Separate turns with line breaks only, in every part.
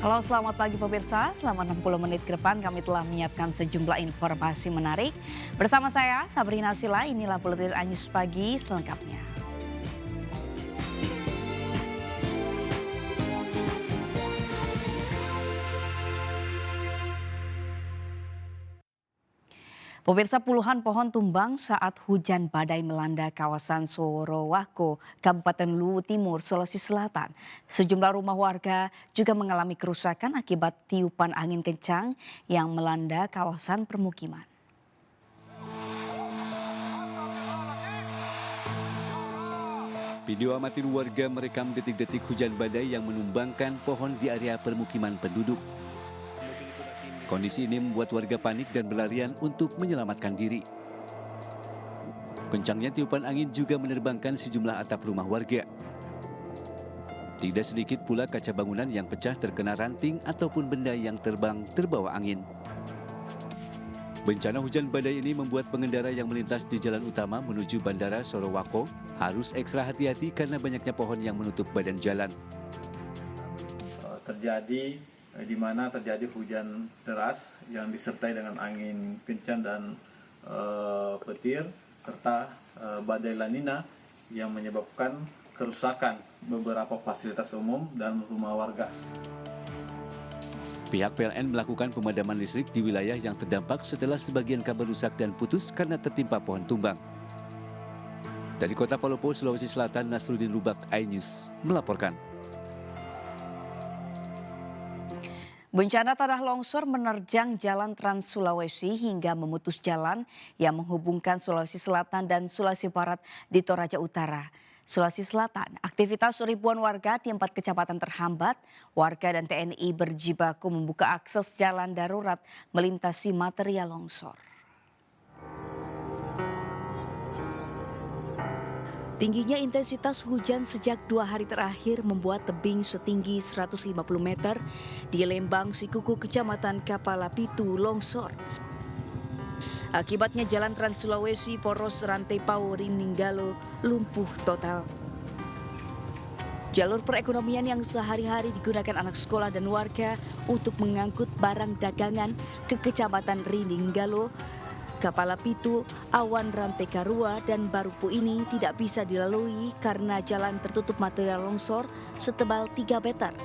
Halo, selamat pagi pemirsa. Selama 60 menit ke depan kami telah menyiapkan sejumlah informasi menarik. Bersama saya, Sabrina Sila, inilah Buletin Anyus Pagi selengkapnya. Pemirsa, puluhan pohon tumbang saat hujan badai melanda kawasan Sorowako, Kabupaten Luwu Timur, Sulawesi Selatan. Sejumlah rumah warga juga mengalami kerusakan akibat tiupan angin kencang yang melanda kawasan permukiman.
Video amatir warga merekam detik-detik hujan badai yang menumbangkan pohon di area permukiman penduduk. Kondisi ini membuat warga panik dan berlarian untuk menyelamatkan diri. Kencangnya tiupan angin juga menerbangkan sejumlah atap rumah warga. Tidak sedikit pula kaca bangunan yang pecah terkena ranting ataupun benda yang terbang terbawa angin. Bencana hujan badai ini membuat pengendara yang melintas di jalan utama menuju Bandara Sorowako harus ekstra hati-hati karena banyaknya pohon yang menutup badan jalan.
Terjadi di mana terjadi hujan deras yang disertai dengan angin kencang dan petir serta badai La Nina yang menyebabkan kerusakan beberapa fasilitas umum dan rumah warga.
Pihak PLN melakukan pemadaman listrik di wilayah yang terdampak setelah sebagian kabel rusak dan putus karena tertimpa pohon tumbang. Dari Kota Palopo, Sulawesi Selatan, Nasruddin Rubak, iNews melaporkan.
Bencana tanah longsor menerjang jalan Trans Sulawesi hingga memutus jalan yang menghubungkan Sulawesi Selatan dan Sulawesi Barat di Toraja Utara. Sulawesi Selatan, aktivitas ribuan warga di 4 kecamatan terhambat. Warga dan TNI berjibaku membuka akses jalan darurat melintasi material longsor. Tingginya intensitas hujan sejak 2 hari terakhir membuat tebing setinggi 150 meter di Lembang Sikuku, Kecamatan Kapala Pitu longsor. Akibatnya jalan Trans Sulawesi poros Rantai Pawo Rinninggalo lumpuh total. Jalur perekonomian yang sehari-hari digunakan anak sekolah dan warga untuk mengangkut barang dagangan ke Kecamatan Rinninggalo, Kapala Pitu, Awan Rantai Karua, dan Barupu ini tidak bisa dilalui karena jalan tertutup material longsor setebal 3 meter.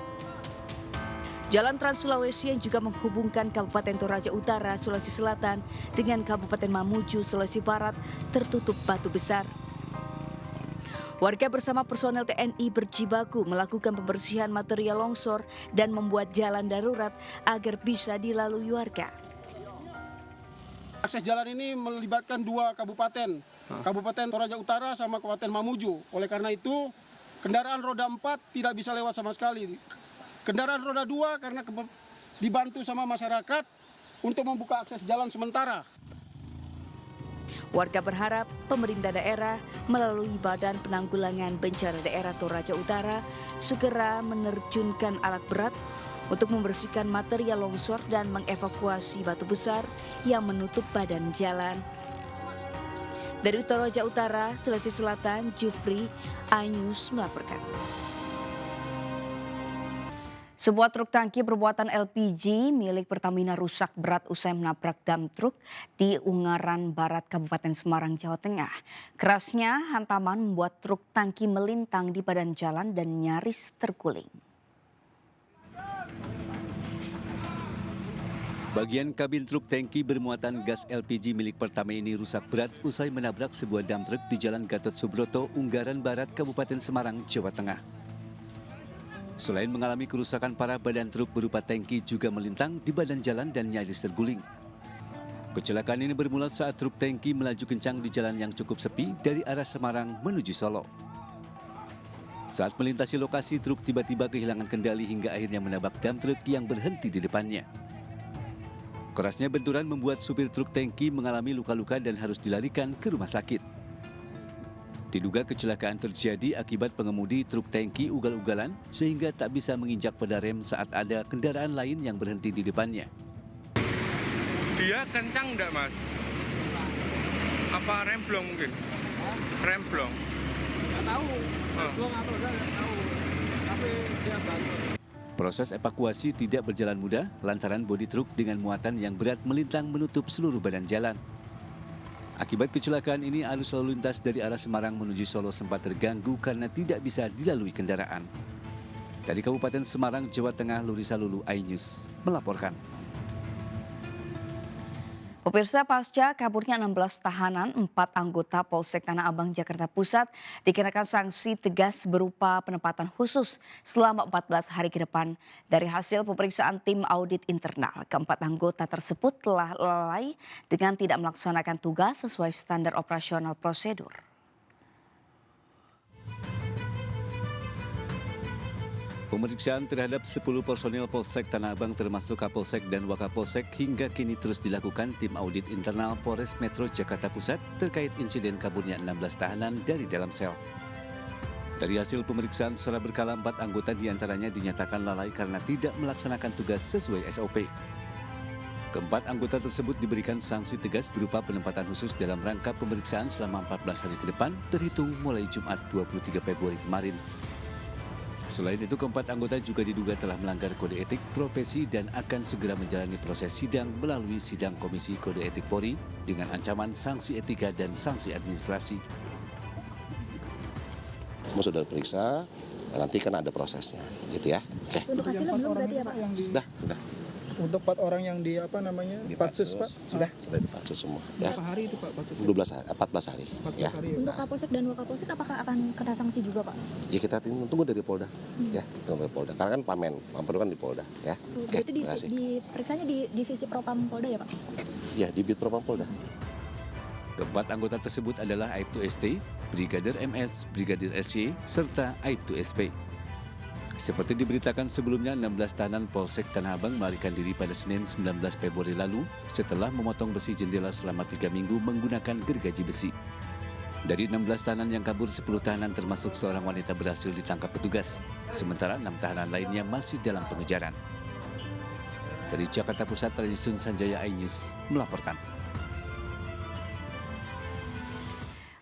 Jalan Trans Sulawesi yang juga menghubungkan Kabupaten Toraja Utara, Sulawesi Selatan dengan Kabupaten Mamuju, Sulawesi Barat tertutup batu besar. Warga bersama personel TNI berjibaku melakukan pembersihan material longsor dan membuat jalan darurat agar bisa dilalui warga.
Akses jalan ini melibatkan 2 kabupaten, Kabupaten Toraja Utara sama Kabupaten Mamuju. Oleh karena itu, kendaraan roda 4 tidak bisa lewat sama sekali. Kendaraan roda 2 karena dibantu sama masyarakat untuk membuka akses jalan sementara.
Warga berharap pemerintah daerah melalui Badan Penanggulangan Bencana Daerah Toraja Utara segera menerjunkan alat berat untuk membersihkan material longsor dan mengevakuasi batu besar yang menutup badan jalan. Dari Toraja Utara, Sulawesi Selatan, Jufri, iNews melaporkan. Sebuah truk tangki bermuatan LPG milik Pertamina rusak berat usai menabrak dam truk di Ungaran Barat, Kabupaten Semarang, Jawa Tengah. Kerasnya hantaman membuat truk tangki melintang di badan jalan dan nyaris terguling.
Bagian kabin truk tangki bermuatan gas LPG milik Pertamina ini rusak berat usai menabrak sebuah dam truk di Jalan Gatot Subroto, Ungaran Barat, Kabupaten Semarang, Jawa Tengah. Selain mengalami kerusakan parah, badan truk berupa tangki juga melintang di badan jalan dan nyaris terguling. Kecelakaan ini bermula saat truk tangki melaju kencang di jalan yang cukup sepi dari arah Semarang menuju Solo. Saat melintasi lokasi, truk tiba-tiba kehilangan kendali hingga akhirnya menabrak dam truk yang berhenti di depannya. Kerasnya benturan membuat supir truk tangki mengalami luka-luka dan harus dilarikan ke rumah sakit. Diduga kecelakaan terjadi akibat pengemudi truk tangki ugal-ugalan sehingga tak bisa menginjak pada rem saat ada kendaraan lain yang berhenti di depannya.
Dia kencang enggak, Mas? Apa remblong mungkin? Remblong?
Nggak tahu, remblong apa enggak tahu. Tapi dia bantu.
Proses evakuasi tidak berjalan mudah lantaran bodi truk dengan muatan yang berat melintang menutup seluruh badan jalan. Akibat kecelakaan ini, arus lalu lintas dari arah Semarang menuju Solo sempat terganggu karena tidak bisa dilalui kendaraan. Dari Kabupaten Semarang, Jawa Tengah, Lurisa Lulu, iNews melaporkan.
Pemirsa, pasca kaburnya 16 tahanan, 4 anggota Polsek Tanah Abang, Jakarta Pusat dikenakan sanksi tegas berupa penempatan khusus selama 14 hari ke depan. Dari hasil pemeriksaan tim audit internal, keempat anggota tersebut telah lalai dengan tidak melaksanakan tugas sesuai standar operasional prosedur.
Pemeriksaan terhadap 10 personil Polsek Tanah Abang termasuk Kapolsek dan Wakapolsek hingga kini terus dilakukan tim audit internal Polres Metro Jakarta Pusat terkait insiden kaburnya 16 tahanan dari dalam sel. Dari hasil pemeriksaan secara berkala, 4 anggota diantaranya dinyatakan lalai karena tidak melaksanakan tugas sesuai SOP. Keempat anggota tersebut diberikan sanksi tegas berupa penempatan khusus dalam rangka pemeriksaan selama 14 hari ke depan terhitung mulai Jumat 23 Februari kemarin. Selain itu, keempat anggota juga diduga telah melanggar kode etik profesi dan akan segera menjalani proses sidang melalui sidang Komisi Kode Etik Polri dengan ancaman sanksi etika dan sanksi administrasi.
Semua sudah diperiksa, nanti kan ada prosesnya, gitu ya. Oke.
Untuk hasilnya belum berarti ya Pak?
Sudah.
Untuk 4 orang yang di Patsus, Pak?
Sudah dipatsus semua. Ya.
Berapa hari itu Pak Patsus?
14 hari.
14
Ya.
hari.
Untuk Kapolsek dan Wakapolsek apakah akan kena sanksi juga Pak?
Ya kita tunggu dari Polda, ya tunggu dari Polda. Karena kan Pamen kan di Polda, ya. Oke,
Berarti
terima kasih.
diperiksanya di divisi Propam Polda ya Pak?
Ya di Bid Propam Polda.
Keempat anggota tersebut adalah Aibtu ST, Brigadir MS, Brigadir SY, serta Aibtu SP. Seperti diberitakan sebelumnya, 16 tahanan Polsek Tanah Abang melarikan diri pada Senin 19 Februari lalu setelah memotong besi jendela selama 3 minggu menggunakan gergaji besi. Dari 16 tahanan yang kabur, 10 tahanan termasuk seorang wanita berhasil ditangkap petugas, sementara 6 tahanan lainnya masih dalam pengejaran. Dari Jakarta Pusat, Radisun Sanjaya, iNews melaporkan.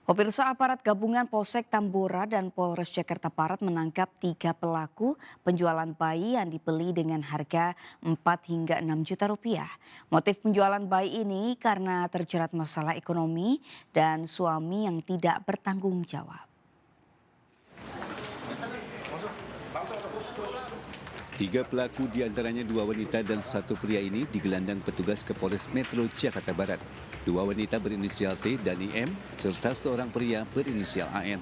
Pemirsa, aparat gabungan Polsek Tambora dan Polres Jakarta Barat menangkap 3 pelaku penjualan bayi yang dibeli dengan harga 4 hingga 6 juta rupiah. Motif penjualan bayi ini karena terjerat masalah ekonomi dan suami yang tidak bertanggung jawab.
3 pelaku diantaranya 2 wanita dan 1 pria ini digelandang petugas ke Polres Metro Jakarta Barat. 2 wanita berinisial T dan IM serta seorang pria berinisial AN.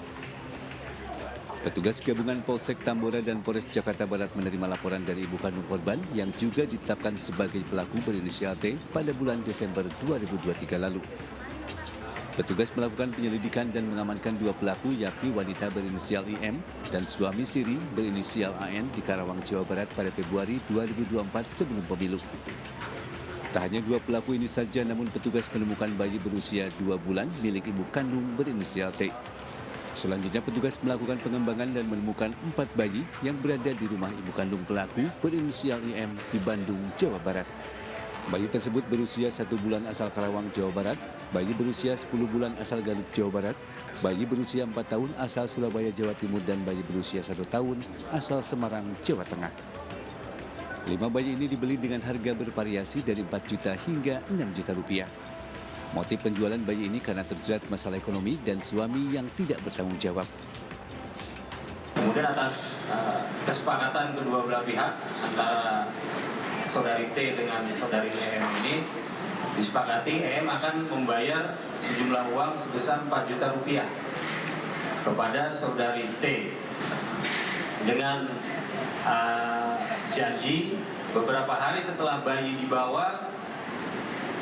Petugas gabungan Polsek Tambora dan Polres Jakarta Barat menerima laporan dari ibu kandung korban yang juga ditetapkan sebagai pelaku berinisial T pada bulan Desember 2023 lalu. Petugas melakukan penyelidikan dan mengamankan 2 pelaku yakni wanita berinisial IM dan suami Siri berinisial AN di Karawang, Jawa Barat pada Februari 2024 sebelum pemilu. Tak hanya 2 pelaku ini saja, namun petugas menemukan bayi berusia 2 bulan milik ibu kandung berinisial T. Selanjutnya petugas melakukan pengembangan dan menemukan 4 bayi yang berada di rumah ibu kandung pelaku berinisial IM di Bandung, Jawa Barat. Bayi tersebut berusia 1 bulan asal Karawang, Jawa Barat, bayi berusia 10 bulan asal Garut, Jawa Barat, bayi berusia 4 tahun asal Surabaya, Jawa Timur, dan bayi berusia 1 tahun asal Semarang, Jawa Tengah. 5 bayi ini dibeli dengan harga bervariasi dari 4 juta hingga 6 juta rupiah. Motif penjualan bayi ini karena terjerat masalah ekonomi dan suami yang tidak bertanggung jawab.
Kemudian atas kesepakatan kedua belah pihak antara saudari T dengan saudari EM ini disepakati EM akan membayar sejumlah uang sebesar 4 juta rupiah kepada saudari T dengan janji beberapa hari setelah bayi dibawa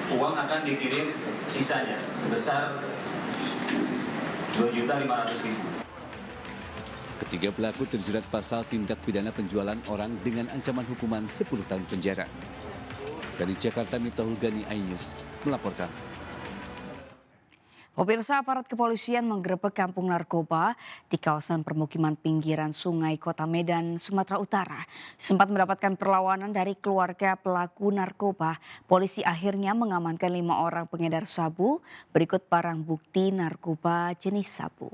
uang akan dikirim sisanya sebesar 2.500.000.
Ketiga pelaku terjerat pasal tindak pidana penjualan orang dengan ancaman hukuman 10 tahun penjara. Dari Jakarta, Miftahul Gani, iNews melaporkan.
Pemirsa, aparat kepolisian menggerebek kampung narkoba di kawasan permukiman pinggiran Sungai Kota Medan, Sumatera Utara. Sempat mendapatkan perlawanan dari keluarga pelaku narkoba, polisi akhirnya mengamankan 5 orang pengedar sabu berikut barang bukti narkoba jenis sabu.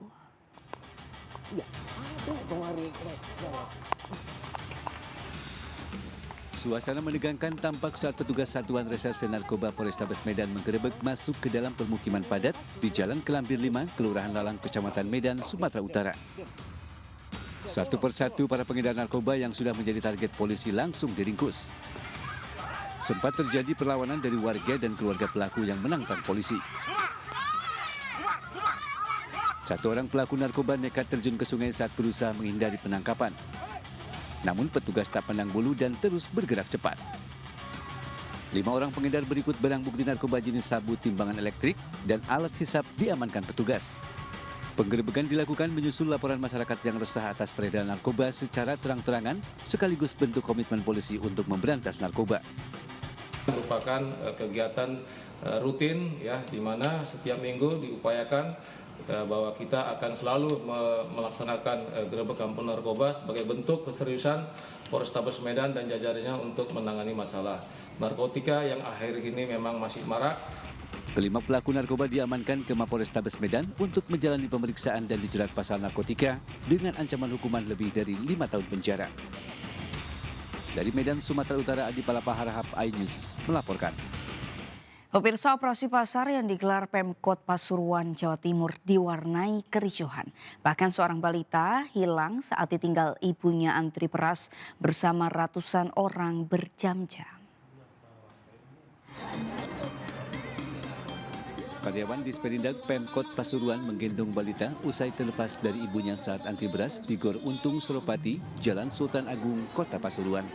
Suasana menegangkan tampak saat petugas Satuan Reserse Narkoba Polrestabes Medan menggerebek masuk ke dalam permukiman padat di Jalan Kelambir 5, Kelurahan Lalang, Kecamatan Medan, Sumatera Utara. Satu persatu para pengedar narkoba yang sudah menjadi target polisi langsung diringkus. Sempat terjadi perlawanan dari warga dan keluarga pelaku yang menantang polisi. Satu orang pelaku narkoba nekat terjun ke sungai saat berusaha menghindari penangkapan. Namun petugas tak pandang bulu dan terus bergerak cepat. 5 orang pengedar berikut barang bukti narkoba jenis sabu, timbangan elektrik, dan alat hisap diamankan petugas. Penggerebekan dilakukan menyusul laporan masyarakat yang resah atas peredaran narkoba secara terang-terangan, sekaligus bentuk komitmen polisi untuk memberantas narkoba.
Merupakan kegiatan rutin ya, di mana setiap minggu diupayakan bahwa kita akan selalu melaksanakan gerebekan narkoba sebagai bentuk keseriusan Polrestabes Medan dan jajarannya untuk menangani masalah narkotika yang akhir ini memang masih marak.
Kelima pelaku narkoba diamankan ke Mapolrestabes Medan untuk menjalani pemeriksaan dan dijerat pasal narkotika dengan ancaman hukuman lebih dari 5 tahun penjara. Dari Medan, Sumatera Utara, Adi Palapa Harahap, iNews melaporkan.
Pemirsa, operasi pasar yang digelar Pemkot Pasuruan, Jawa Timur diwarnai kericuhan. Bahkan seorang balita hilang saat ditinggal ibunya antri beras bersama ratusan orang berjam-jam.
Karyawan Disperindak Pemkot Pasuruan menggendong balita usai terlepas dari ibunya saat antri beras di Gor Untung Suropati, Jalan Sultan Agung, Kota Pasuruan.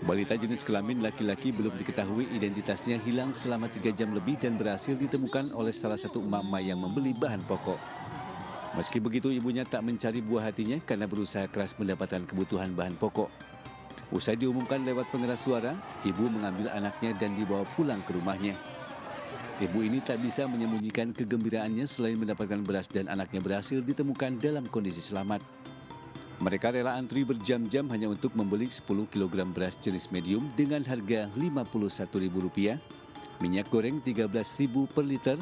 Balita jenis kelamin laki-laki belum diketahui identitasnya hilang selama 3 jam lebih dan berhasil ditemukan oleh salah satu emak-emak yang membeli bahan pokok. Meski begitu, ibunya tak mencari buah hatinya karena berusaha keras mendapatkan kebutuhan bahan pokok. Usai diumumkan lewat pengeras suara, ibu mengambil anaknya dan dibawa pulang ke rumahnya. Ibu ini tak bisa menyembunyikan kegembiraannya selain mendapatkan beras dan anaknya berhasil ditemukan dalam kondisi selamat. Mereka rela antri berjam-jam hanya untuk membeli 10 kg beras jenis medium dengan harga Rp51.000, minyak goreng Rp13.000 per liter,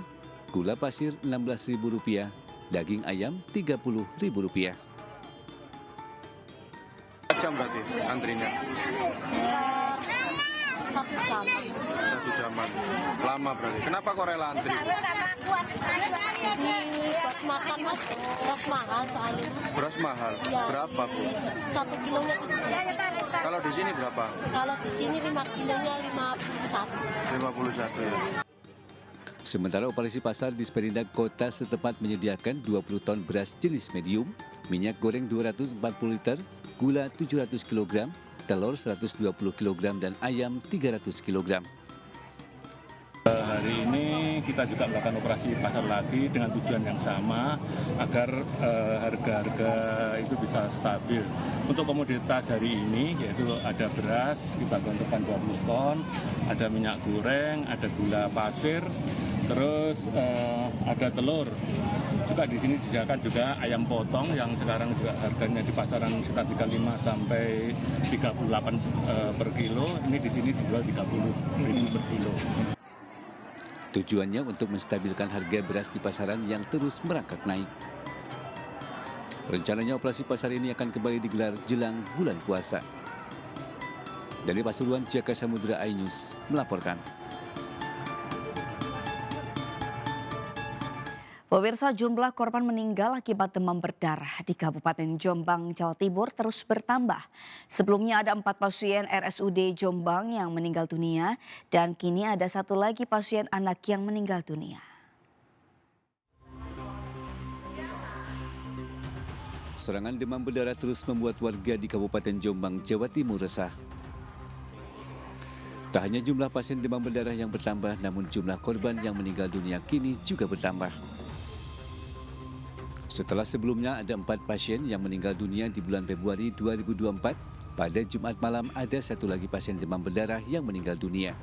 gula pasir Rp16.000, daging ayam Rp30.000.
Jam berarti antrinya?
1 jam.
1 jaman. Lama berarti. Kenapa kok rela antri?
Buat makan mas, beras mahal soalnya.
Beras mahal?
Ya.
Berapa Bu?
1 kilonya 7.
Kalau di sini berapa?
Kalau di sini 5 kilonya 51.
51 ya.
Sementara operasi pasar Disperindak Kota setempat menyediakan 20 ton beras jenis medium, minyak goreng 240 liter, gula 700 kg, telur 120 kg, dan ayam 300 kg.
Hari ini kita juga melakukan operasi pasar lagi dengan tujuan yang sama agar harga-harga itu bisa stabil. Untuk komoditas hari ini yaitu ada beras, kita tentukan 20 ton, ada minyak goreng, ada gula pasir, terus ada telur. Juga di sini disediakan juga ayam potong yang sekarang juga harganya di pasaran sekitar 35 sampai 38 per kilo. Ini di sini dijual 30.000 per kilo.
Tujuannya untuk menstabilkan harga beras di pasaran yang terus merangkak naik. Rencananya operasi pasar ini akan kembali digelar jelang bulan puasa. Dari Pasuruan, Jaka Samudra, iNews melaporkan.
Pemirsa, jumlah korban meninggal akibat demam berdarah di Kabupaten Jombang, Jawa Timur terus bertambah. Sebelumnya ada 4 pasien RSUD Jombang yang meninggal dunia dan kini ada 1 lagi pasien anak yang meninggal dunia.
Serangan demam berdarah terus membuat warga di Kabupaten Jombang, Jawa Timur resah. Tak hanya jumlah pasien demam berdarah yang bertambah, namun jumlah korban yang meninggal dunia kini juga bertambah. Setelah sebelumnya ada 4 pasien yang meninggal dunia di bulan Februari 2024, pada Jumat malam ada 1 lagi pasien demam berdarah yang meninggal dunia.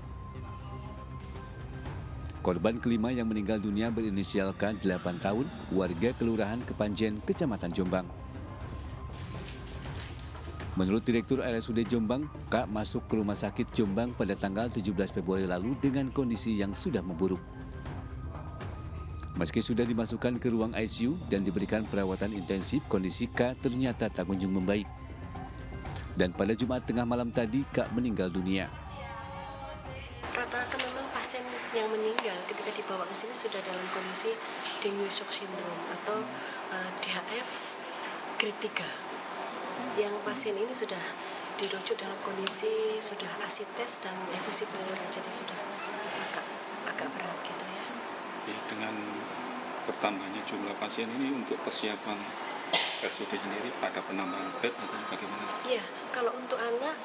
Korban kelima yang meninggal dunia berinisial K, 8 tahun, warga Kelurahan Kepanjen, Kecamatan Jombang. Menurut Direktur RSUD Jombang, K masuk ke rumah sakit Jombang pada tanggal 17 Februari lalu dengan kondisi yang sudah memburuk. Meski sudah dimasukkan ke ruang ICU dan diberikan perawatan intensif, kondisi K ternyata tak kunjung membaik. Dan pada Jumat tengah malam tadi, Kak meninggal dunia.
Rata-rata memang pasien yang meninggal ketika dibawa ke sini sudah dalam kondisi dengue shock syndrome atau DHF grade 3. Yang pasien ini sudah dirujuk dalam kondisi sudah asites dan efusi pleural, jadi sudah agak berat gitu ya.
Dengan bertambahnya jumlah pasien ini untuk persiapan RSUD sendiri pada penambahan bed atau bagaimana? Iya, kalau untuk anak,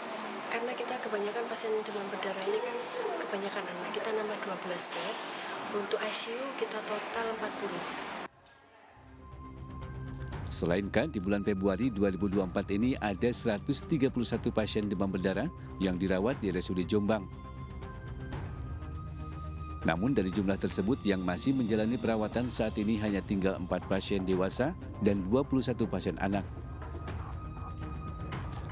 karena kita kebanyakan pasien demam berdarah ini kan kebanyakan anak, kita nambah 12 bed. Untuk ICU kita total 40.
Selainkan di bulan Februari 2024 ini ada 131 pasien demam berdarah yang dirawat di RSUD Jombang. Namun dari jumlah tersebut yang masih menjalani perawatan saat ini hanya tinggal 4 pasien dewasa dan 21 pasien anak.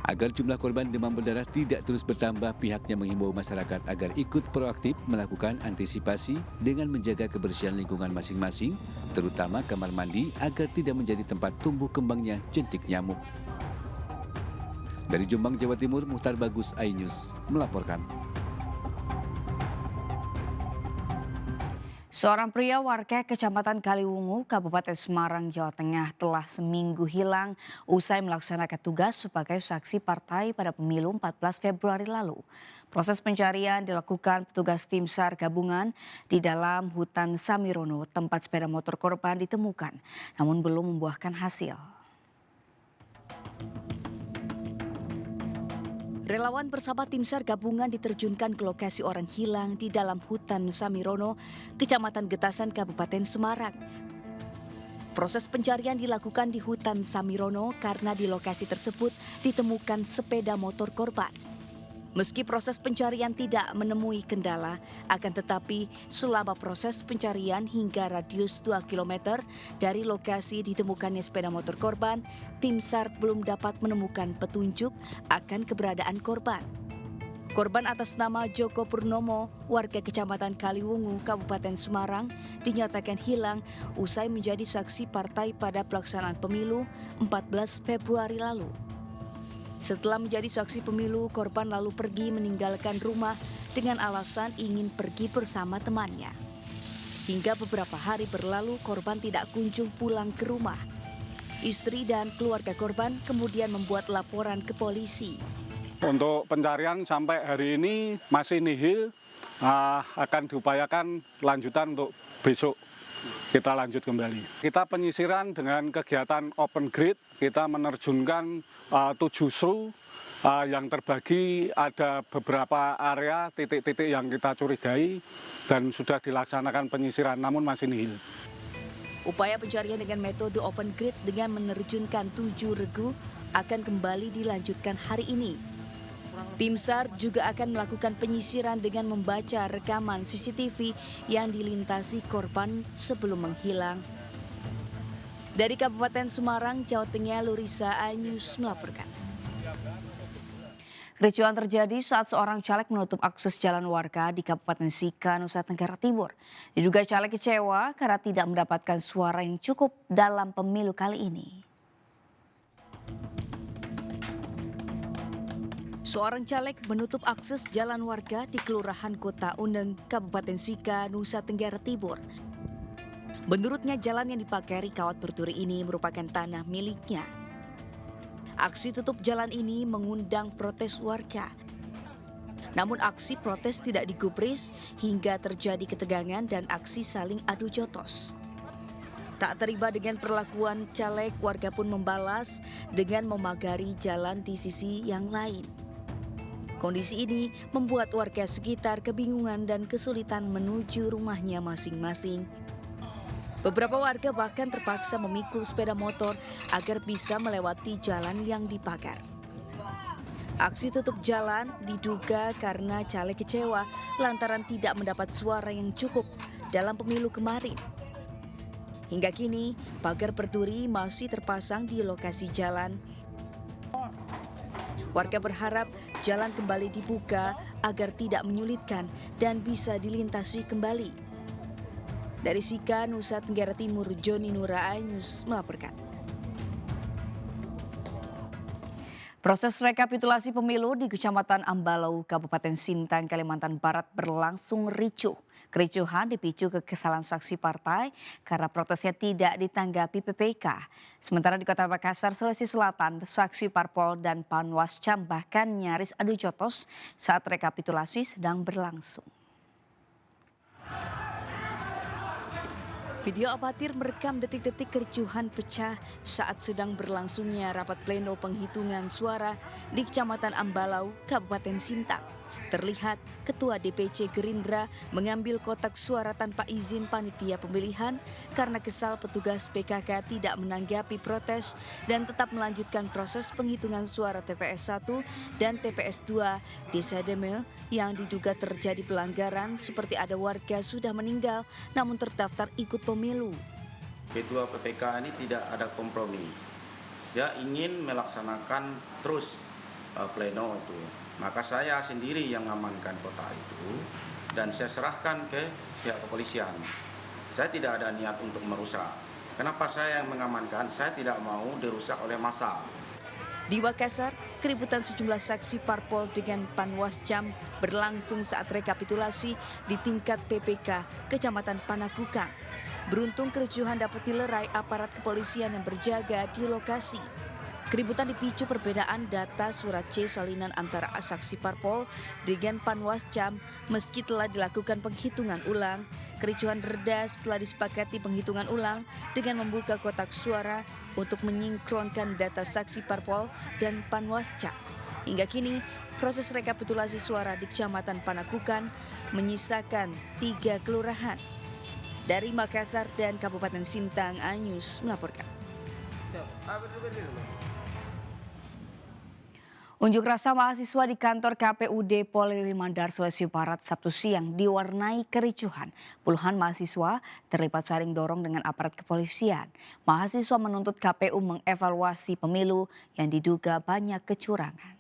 Agar jumlah korban demam berdarah tidak terus bertambah, pihaknya menghimbau masyarakat agar ikut proaktif melakukan antisipasi dengan menjaga kebersihan lingkungan masing-masing, terutama kamar mandi agar tidak menjadi tempat tumbuh kembangnya jentik nyamuk. Dari Jombang, Jawa Timur, Muhtar Bagus, iNews melaporkan.
Seorang pria warga Kecamatan Kaliwungu, Kabupaten Semarang, Jawa Tengah telah seminggu hilang usai melaksanakan tugas sebagai saksi partai pada pemilu 14 Februari lalu. Proses pencarian dilakukan petugas tim SAR gabungan di dalam hutan Samirono, tempat sepeda motor korban ditemukan, namun belum membuahkan hasil. Relawan bersama tim SAR gabungan diterjunkan ke lokasi orang hilang di dalam hutan Samirono, Kecamatan Getasan, Kabupaten Semarang. Proses pencarian dilakukan di hutan Samirono karena di lokasi tersebut ditemukan sepeda motor korban. Meski proses pencarian tidak menemui kendala, akan tetapi selama proses pencarian hingga radius 2 km dari lokasi ditemukannya sepeda motor korban, tim SAR belum dapat menemukan petunjuk akan keberadaan korban. Korban atas nama Joko Purnomo, warga Kecamatan Kaliwungu, Kabupaten Semarang, dinyatakan hilang usai menjadi saksi partai pada pelaksanaan pemilu 14 Februari lalu. Setelah menjadi saksi pemilu, korban lalu pergi meninggalkan rumah dengan alasan ingin pergi bersama temannya. Hingga beberapa hari berlalu, korban tidak kunjung pulang ke rumah. Istri dan keluarga korban kemudian membuat laporan ke polisi.
Untuk pencarian sampai hari ini masih nihil, akan diupayakan lanjutan untuk besok. Kita lanjut kembali. Kita penyisiran dengan kegiatan open grid, kita menerjunkan 7 SRU yang terbagi ada beberapa area titik-titik yang kita curigai dan sudah dilaksanakan penyisiran, namun masih nihil.
Upaya pencarian dengan metode open grid dengan menerjunkan 7 regu akan kembali dilanjutkan hari ini. Tim SAR juga akan melakukan penyisiran dengan membaca rekaman CCTV yang dilintasi korban sebelum menghilang. Dari Kabupaten Semarang, Jawa Tengah, Lurisa, iNews melaporkan. Kericuhan terjadi saat seorang caleg menutup akses jalan warga di Kabupaten Sika, Nusa Tenggara Timur. Diduga caleg kecewa karena tidak mendapatkan suara yang cukup dalam pemilu kali ini. Seorang caleg menutup akses jalan warga di Kelurahan Kota Uneng, Kabupaten Sika, Nusa Tenggara Timur. Menurutnya jalan yang dipakai Kawat Berduri ini merupakan tanah miliknya. Aksi tutup jalan ini mengundang protes warga. Namun aksi protes tidak digubris hingga terjadi ketegangan dan aksi saling adu jotos. Tak terima dengan perlakuan caleg, warga pun membalas dengan memagari jalan di sisi yang lain. Kondisi ini membuat warga sekitar kebingungan dan kesulitan menuju rumahnya masing-masing. Beberapa warga bahkan terpaksa memikul sepeda motor agar bisa melewati jalan yang dipagar. Aksi tutup jalan diduga karena caleg kecewa lantaran tidak mendapat suara yang cukup dalam pemilu kemarin. Hingga kini, pagar berduri masih terpasang di lokasi jalan. Warga berharap jalan kembali dibuka agar tidak menyulitkan dan bisa dilintasi kembali. Dari Sika, Nusa Tenggara Timur, Joni Nura, iNews melaporkan. Proses rekapitulasi pemilu di Kecamatan Ambalau, Kabupaten Sintang, Kalimantan Barat berlangsung ricuh. Kericuhan dipicu kekesalan saksi partai karena protesnya tidak ditanggapi PPK. Sementara di Kota Makassar, Sulawesi Selatan, saksi parpol dan Panwascam bahkan nyaris adu jotos saat rekapitulasi sedang berlangsung. Video amatir merekam detik-detik kericuhan pecah saat sedang berlangsungnya rapat pleno penghitungan suara di Kecamatan Ambalau, Kabupaten Sintang. Terlihat Ketua DPC Gerindra mengambil kotak suara tanpa izin panitia pemilihan karena kesal petugas PKK tidak menanggapi protes dan tetap melanjutkan proses penghitungan suara TPS 1 dan TPS 2 Desa Demel yang diduga terjadi pelanggaran seperti ada warga sudah meninggal namun terdaftar ikut pemilu.
Ketua PPK ini tidak ada kompromi. Dia ingin melaksanakan terus pleno itu. Maka saya sendiri yang mengamankan kota itu dan saya serahkan ke pihak kepolisian. Saya tidak ada niat untuk merusak. Kenapa saya yang mengamankan? Saya tidak mau dirusak oleh massa.
Di Makassar, keributan sejumlah saksi parpol dengan Panwascam berlangsung saat rekapitulasi di tingkat PPK Kecamatan Panakukang. Beruntung kericuhan dapat dilerai aparat kepolisian yang berjaga di lokasi. Keributan dipicu perbedaan data surat C salinan antara saksi parpol dengan Panwascam meski telah dilakukan penghitungan ulang. Kericuhan reda setelah disepakati penghitungan ulang dengan membuka kotak suara untuk menyinkronkan data saksi parpol dan Panwascam. Hingga kini, proses rekapitulasi suara di Kecamatan Panakukang menyisakan 3 kelurahan. Dari Makassar dan Kabupaten Sintang, Anyus melaporkan. Unjuk rasa mahasiswa di kantor KPUD Polewali Mandar, Sulawesi Barat Sabtu siang diwarnai kericuhan. Puluhan mahasiswa terlibat saling dorong dengan aparat kepolisian. Mahasiswa menuntut KPU mengevaluasi pemilu yang diduga banyak kecurangan.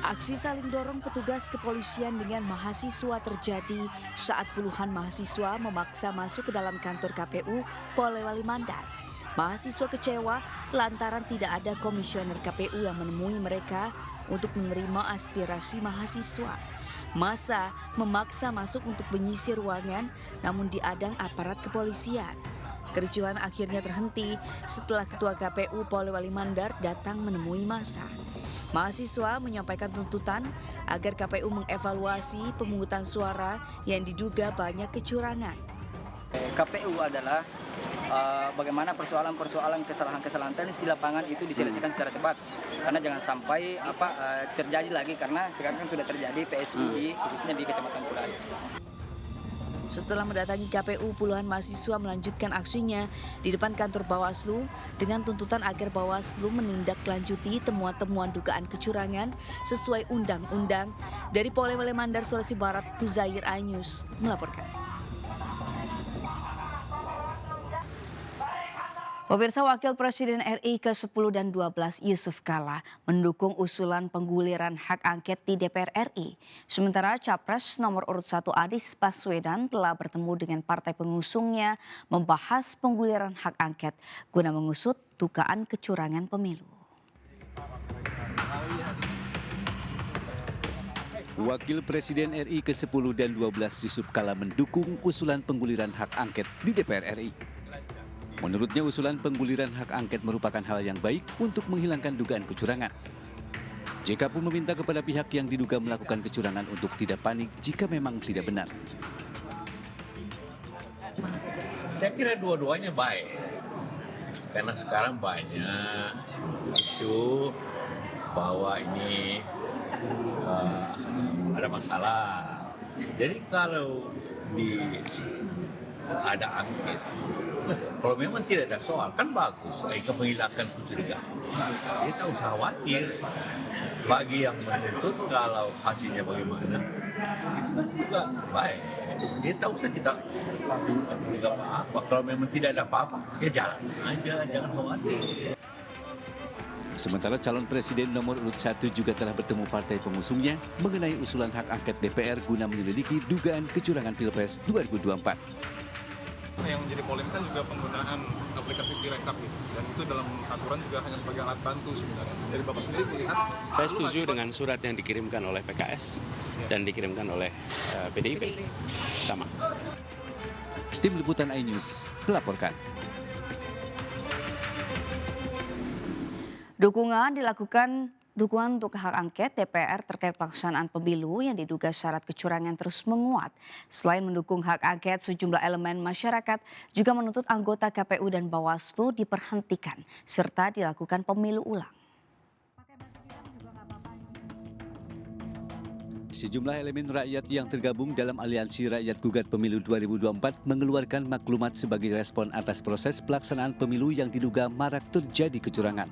Aksi saling dorong petugas kepolisian dengan mahasiswa terjadi saat puluhan mahasiswa memaksa masuk ke dalam kantor KPU Polewali Mandar. Mahasiswa kecewa lantaran tidak ada komisioner KPU yang menemui mereka untuk menerima aspirasi mahasiswa. Massa memaksa masuk untuk menyisir ruangan namun diadang aparat kepolisian. Kericuhan akhirnya terhenti setelah Ketua KPU Polewali Mandar datang menemui massa. Mahasiswa menyampaikan tuntutan agar KPU mengevaluasi pemungutan suara yang diduga banyak kecurangan.
KPU adalah bagaimana persoalan-persoalan kesalahan-kesalahan teknis di lapangan itu diselesaikan secara cepat. Karena jangan sampai terjadi lagi karena sekarang kan sudah terjadi PSI khususnya di Kecamatan Pulau.
Setelah mendatangi KPU, puluhan mahasiswa melanjutkan aksinya di depan kantor Bawaslu dengan tuntutan agar Bawaslu menindaklanjuti temuan-temuan dugaan kecurangan sesuai undang-undang. Dari Polewali Mandar, Sulawesi Barat, Huzair Anyus melaporkan. Pemirsa, Wakil Presiden RI ke-10 dan 12 Yusuf Kala mendukung usulan pengguliran hak angket di DPR RI. Sementara Capres nomor urut 1 Anies Baswedan telah bertemu dengan partai pengusungnya membahas pengguliran hak angket guna mengusut dugaan kecurangan pemilu.
Wakil Presiden RI ke-10 dan 12 Yusuf Kala mendukung usulan pengguliran hak angket di DPR RI. Menurutnya usulan pengguliran hak angket merupakan hal yang baik untuk menghilangkan dugaan kecurangan. JK pun meminta kepada pihak yang diduga melakukan kecurangan untuk tidak panik jika memang tidak benar.
Saya kira dua-duanya baik. Karena sekarang banyak isu bahwa ini ada masalah. Jadi kalau ada angket, kalau memang tidak ada soal kan bagus, mereka menghilangkan kecurigaan. Kita tak usah khawatir. Bagi yang menuntut kalau hasilnya bagaimana, itu kan juga baik. Kita tak usah kita juga apa-apa. Kalau memang tidak ada apa-apa, ya jalan aja, jangan khawatir.
Sementara calon presiden nomor urut 1 juga telah bertemu partai pengusungnya mengenai usulan hak angket DPR guna menyelidiki dugaan kecurangan Pilpres 2024.
Yang menjadi polemik kan juga penggunaan aplikasi Sirekap gitu. Dan itu dalam aturan juga hanya sebagai alat bantu sebenarnya. Dari Bapak sendiri melihat...
Saya setuju dengan surat yang dikirimkan oleh PKS dan dikirimkan oleh PDIP. Sama.
Tim Liputan iNews melaporkan.
Dukungan untuk hak angket DPR terkait pelaksanaan pemilu yang diduga syarat kecurangan terus menguat. Selain mendukung hak angket, sejumlah elemen masyarakat juga menuntut anggota KPU dan Bawaslu diberhentikan serta dilakukan pemilu ulang.
Sejumlah elemen rakyat yang tergabung dalam Aliansi Rakyat Gugat Pemilu 2024 mengeluarkan maklumat sebagai respon atas proses pelaksanaan pemilu yang diduga marak terjadi kecurangan.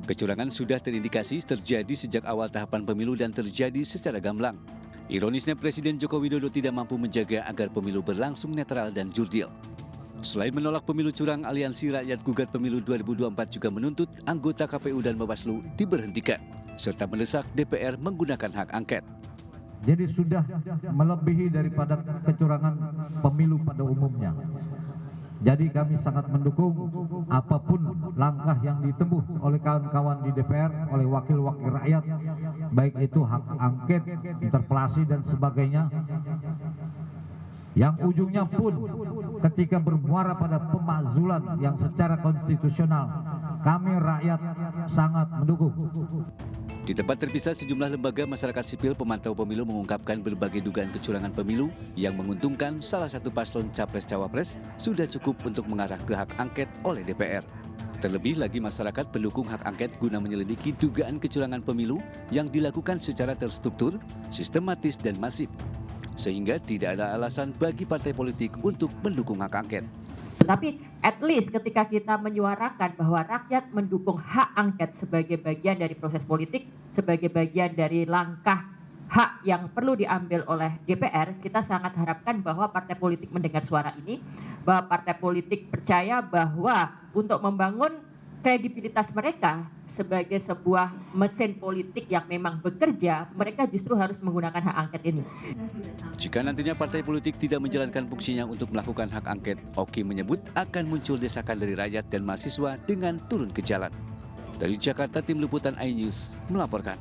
Kecurangan sudah terindikasi terjadi sejak awal tahapan pemilu dan terjadi secara gamblang. Ironisnya Presiden Joko Widodo tidak mampu menjaga agar pemilu berlangsung netral dan jurdil. Selain menolak pemilu curang, Aliansi Rakyat Gugat Pemilu 2024 juga menuntut anggota KPU dan Bawaslu diberhentikan, serta mendesak DPR menggunakan hak angket.
Jadi sudah melebihi daripada kecurangan pemilu pada umumnya. Jadi kami sangat mendukung apapun langkah yang ditempuh oleh kawan-kawan di DPR, oleh wakil-wakil rakyat, baik itu hak angket, interpelasi dan sebagainya. Yang ujungnya pun ketika bermuara pada pemakzulan yang secara konstitusional, kami rakyat sangat mendukung.
Di tempat terpisah, sejumlah lembaga masyarakat sipil pemantau pemilu mengungkapkan berbagai dugaan kecurangan pemilu yang menguntungkan salah satu paslon capres-cawapres sudah cukup untuk mengarah ke hak angket oleh DPR. Terlebih lagi masyarakat pendukung hak angket guna menyelidiki dugaan kecurangan pemilu yang dilakukan secara terstruktur, sistematis dan masif. Sehingga tidak ada alasan bagi partai politik untuk mendukung hak angket.
Tetapi at least ketika kita menyuarakan bahwa rakyat mendukung hak angket sebagai bagian dari proses politik, sebagai bagian dari langkah hak yang perlu diambil oleh DPR, kita sangat harapkan bahwa partai politik mendengar suara ini, bahwa partai politik percaya bahwa untuk membangun kredibilitas mereka sebagai sebuah mesin politik yang memang bekerja, mereka justru harus menggunakan hak angket ini.
Jika nantinya partai politik tidak menjalankan fungsinya untuk melakukan hak angket, Oki menyebut akan muncul desakan dari rakyat dan mahasiswa dengan turun ke jalan. Dari Jakarta, Tim Liputan iNews melaporkan.